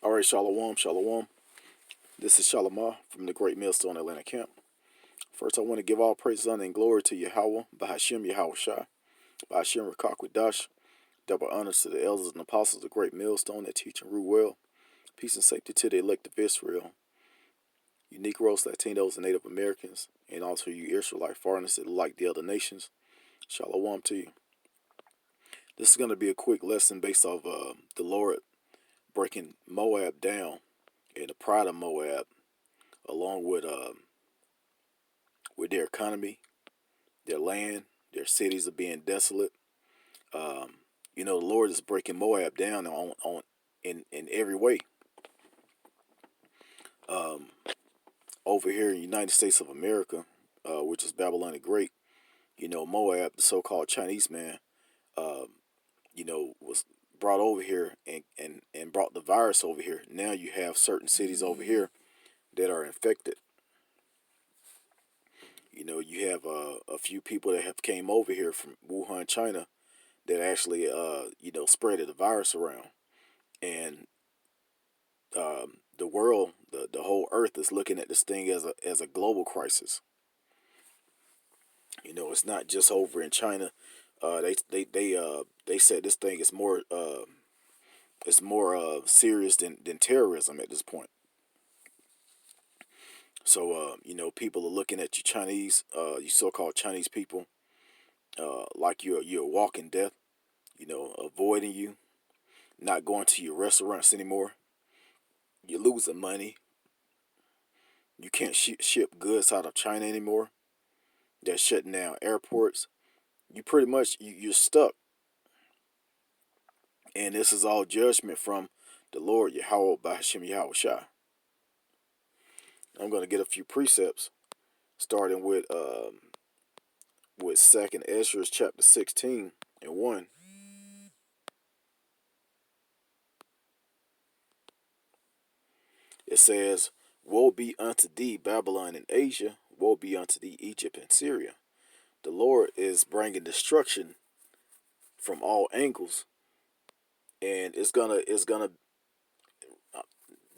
All right, Shalom, Shalom. This is Shalamah from the Great Millstone Atlanta Camp. First, I want to give all praise, honor, and glory to Yahweh, Bahashim Yahweh Shai, Bahashim Rakakwidash. Double honors to the elders and apostles of the Great Millstone that teach and rule well. Peace and safety to the elect of Israel, you Negroes, Latinos, and Native Americans, and also you Israelite foreigners that like the other nations. Shalom to you. This is going to be a quick lesson based off the Lord breaking Moab down and the pride of Moab, along with their economy, their land, their cities are being desolate. Um, the Lord is breaking Moab down on in every way. Um, Over here in the United States of America, which is Babylon the Great, Moab, the so-called Chinese man, um, was brought over here and brought the virus over here. Now you have certain cities over here that are infected. You have a few people that have came over here from Wuhan, China, that actually, spread the virus around. And the world, the whole earth is looking at this thing as a global crisis. It's not just over in China. They said this thing is more serious than terrorism at this point. So people are looking at you Chinese, you so-called Chinese people, like you're a walking death. Avoiding you, not going to your restaurants anymore. You're losing money. You can't ship goods out of China anymore. They're shutting down airports. You pretty much you're stuck. And this is all judgment from the Lord Yahweh by Hashem Yahweh Shai. I'm going to get a few precepts, starting with Second Ezra chapter 16 and 1. It says, "Woe be unto thee, Babylon and Asia. Woe be unto thee, Egypt and Syria." The Lord is bringing destruction from all angles, and uh,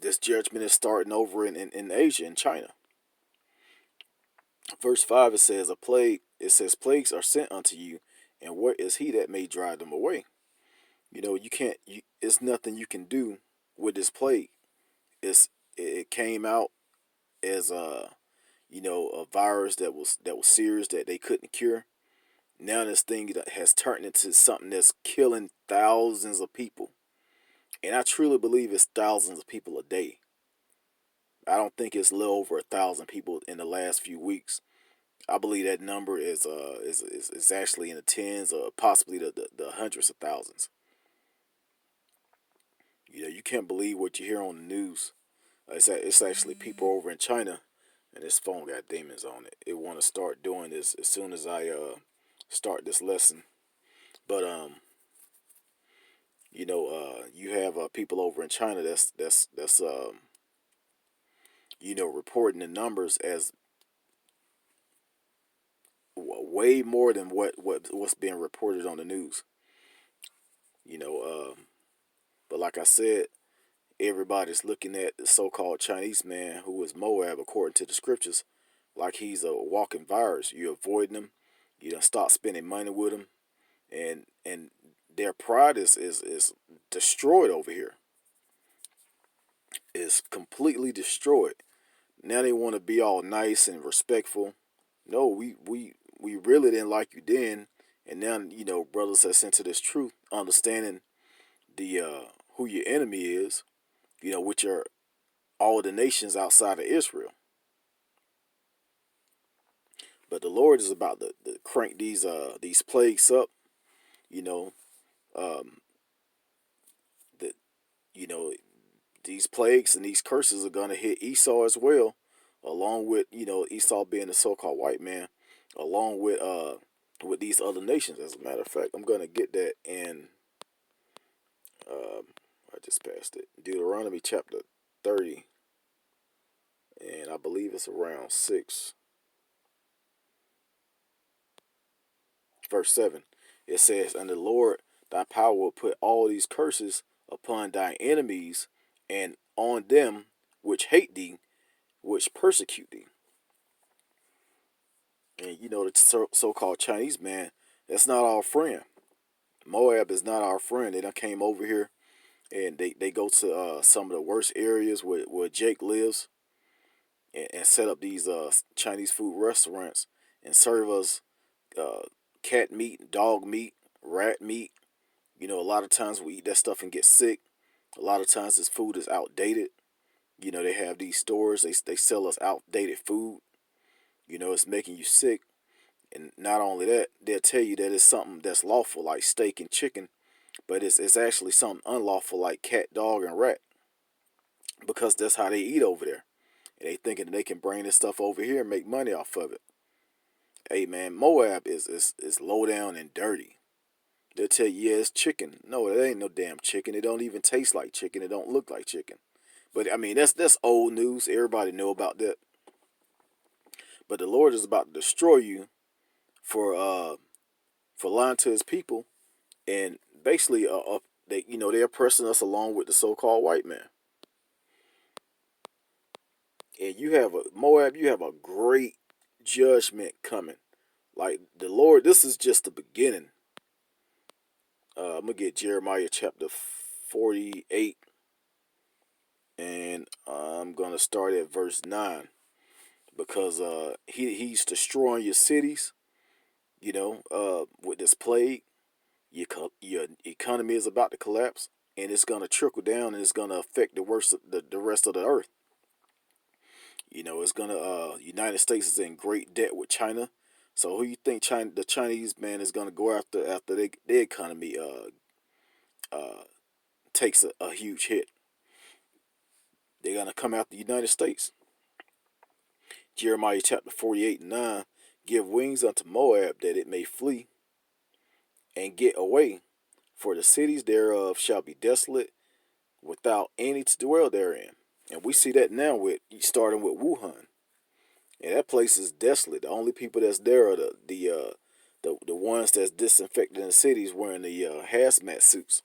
this judgment is starting over in Asia and China. Verse 5, it says, plagues are sent unto you, and where is he that may drive them away? You can't, it's nothing you can do with this plague. It came out as a virus that was serious, that they couldn't cure. Now this thing that has turned into something that's killing thousands of people. And I truly believe it's thousands of people a day. I don't think it's a little over 1,000 people in the last few weeks. I believe that number is actually in the tens or possibly the hundreds of thousands. You can't believe what you hear on the news. It's actually people over in China, and this phone got demons on it. It want to start doing this as soon as I start this lesson. But you have people over in China that's reporting the numbers as way more than what's being reported on the news. You know, but like I said, everybody's looking at the so-called Chinese man who is Moab, according to the scriptures, like he's a walking virus. You avoiding him, you don't stop spending money with him, and their pride is destroyed over here. It's completely destroyed. Now they want to be all nice and respectful. No, we really didn't like you then, and now brothers that's into this truth, understanding the who your enemy is, which are all the nations outside of Israel. But the Lord is about to crank these plagues up. You know, um, that you know these plagues and these curses are gonna hit Esau as well, along with Esau being the so-called white man, along with these other nations. As a matter of fact, I'm gonna get that in. Um, I just passed it. Deuteronomy chapter 30, and I believe it's around 6, verse 7. It says, "And the Lord thy power will put all these curses upon thy enemies and on them which hate thee, which persecute thee. And you know, the so-called Chinese man, that's not our friend. Moab is not our friend. They done came over here and they go to some of the worst areas where Jake lives, and set up these Chinese food restaurants and serve us uh, cat meat, dog meat, rat meat. You know, a lot of times we eat that stuff and get sick. A lot of times this food is outdated. You know, they have these stores, they sell us outdated food. You know, it's making you sick. And not only that, they'll tell you that it's something that's lawful like steak and chicken, but it's actually something unlawful like cat, dog, and rat, because that's how they eat over there. And they thinking that they can bring this stuff over here and make money off of it. Hey man, Moab is low down and dirty. They'll tell you, yeah, it's chicken. No, it ain't no damn chicken. It don't even taste like chicken. It don't look like chicken. But I mean, that's old news. Everybody know about that. But the Lord is about to destroy you for lying to His people, and basically, they're oppressing us along with the so-called white man. And you have a Moab. You have a great judgment coming. Like the Lord, this is just the beginning. I'm gonna get Jeremiah chapter 48, and I'm gonna start at verse 9, because he's destroying your cities. You know, with this plague, your economy is about to collapse, and it's gonna trickle down, and it's gonna affect the rest of the earth. You know, it's gonna United States is in great debt with China. So who you think the Chinese man is gonna go after their economy takes a huge hit? They're gonna come after the United States. Jeremiah chapter 48 and 9, give wings unto Moab that it may flee and get away, for the cities thereof shall be desolate, without any to dwell therein. And we see that now with starting with Wuhan. And that place is desolate. The only people that's there are the ones that's disinfecting the cities wearing the hazmat suits.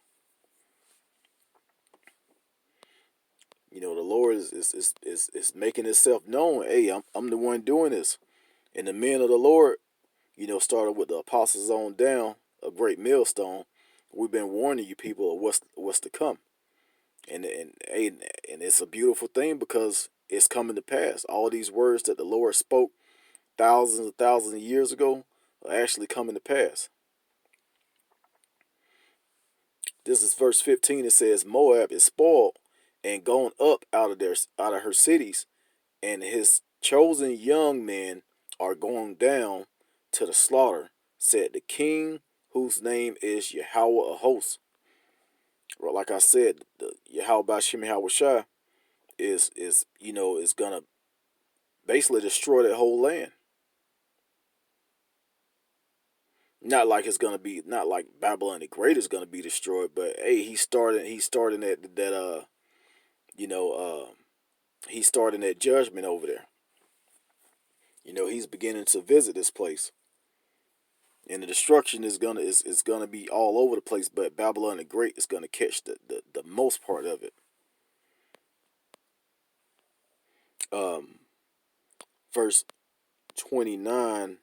You know, the Lord is making Himself known. Hey, I'm the one doing this. And the men of the Lord, you know, started with the apostles on down, a great millstone. We've been warning you people of what's to come. And it's a beautiful thing because it's coming to pass. All these words that the Lord spoke thousands and thousands of years ago are actually coming to pass. This is verse 15. It says, Moab is spoiled and gone up out of her cities, and his chosen young men are going down to the slaughter, said the king, whose name is Yahweh of hosts. Well, like I said, the Yahweh Bashim Yahweh is gonna basically destroy that whole land. Not like Babylon the Great is gonna be destroyed, but hey, he's starting you know he's starting that judgment over there. You know, he's beginning to visit this place. And the destruction is gonna be all over the place, but Babylon the Great is gonna catch the most part of it. Um, verse 29,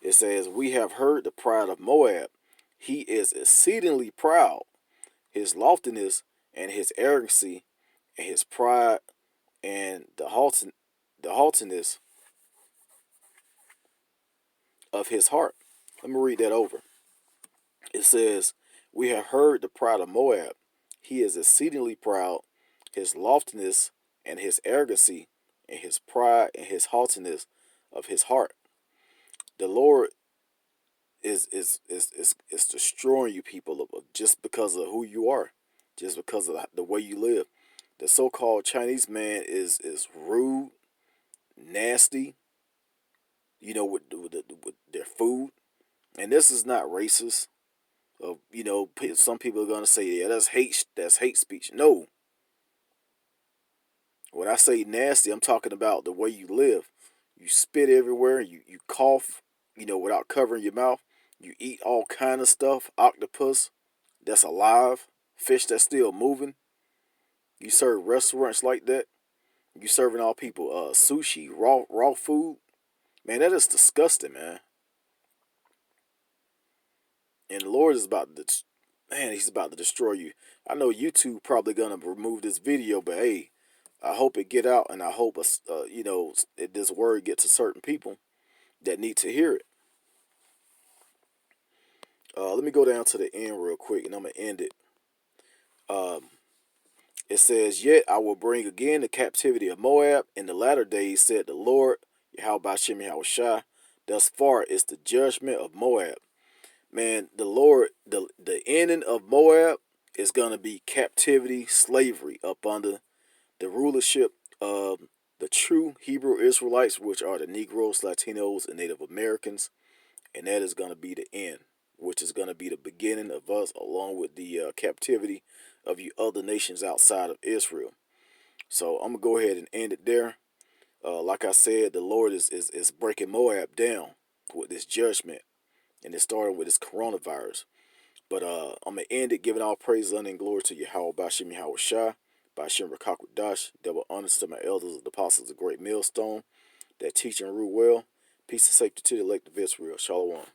it says, "We have heard the pride of Moab. He is exceedingly proud. His loftiness and his arrogancy and his pride and the haughtiness of his heart." Let me read that over. It says, "We have heard the pride of Moab. He is exceedingly proud. His loftiness and his arrogancy and his pride and his haughtiness of his heart." The Lord is destroying you people just because of who you are, just because of the way you live. The so-called Chinese man is rude, nasty, you know, with their food. And this is not racist. You know, some people are gonna say, yeah, that's hate. That's hate speech. No, when I say nasty, I'm talking about the way you live. You spit everywhere. You cough. You know, without covering your mouth. You eat all kind of stuff. Octopus that's alive. fish that's still moving. You serve restaurants like that. You serving all people sushi, raw food. Man, that is disgusting, man. And the Lord is about to, man, He's about to destroy you. I know YouTube probably gonna remove this video, but hey, I hope it get out, and I hope this word gets to certain people that need to hear it. Let me go down to the end real quick, and I'm gonna end it. Um, it says, "Yet I will bring again the captivity of Moab in the latter days," said the Lord, Yahweh Shem Yahushua. Thus far is the judgment of Moab. Man, the Lord, the ending of Moab is gonna be captivity, slavery up under the rulership of the true Hebrew Israelites, which are the Negroes, Latinos, and Native Americans, and that is going to be the end, which is going to be the beginning of us, along with the captivity of you other nations outside of Israel. So I'm gonna go ahead and end it there. Like I said, the Lord is breaking Moab down with this judgment, and it's starting with this coronavirus. But I'm gonna end it giving all praise, honor, and glory to Yahweh Bashim Yahweh Shai, Bashim Rakakwadash, double honors to my elders, the apostles, the great millstone, that teach and rule well. Peace and safety to the elect of Israel. Shalom.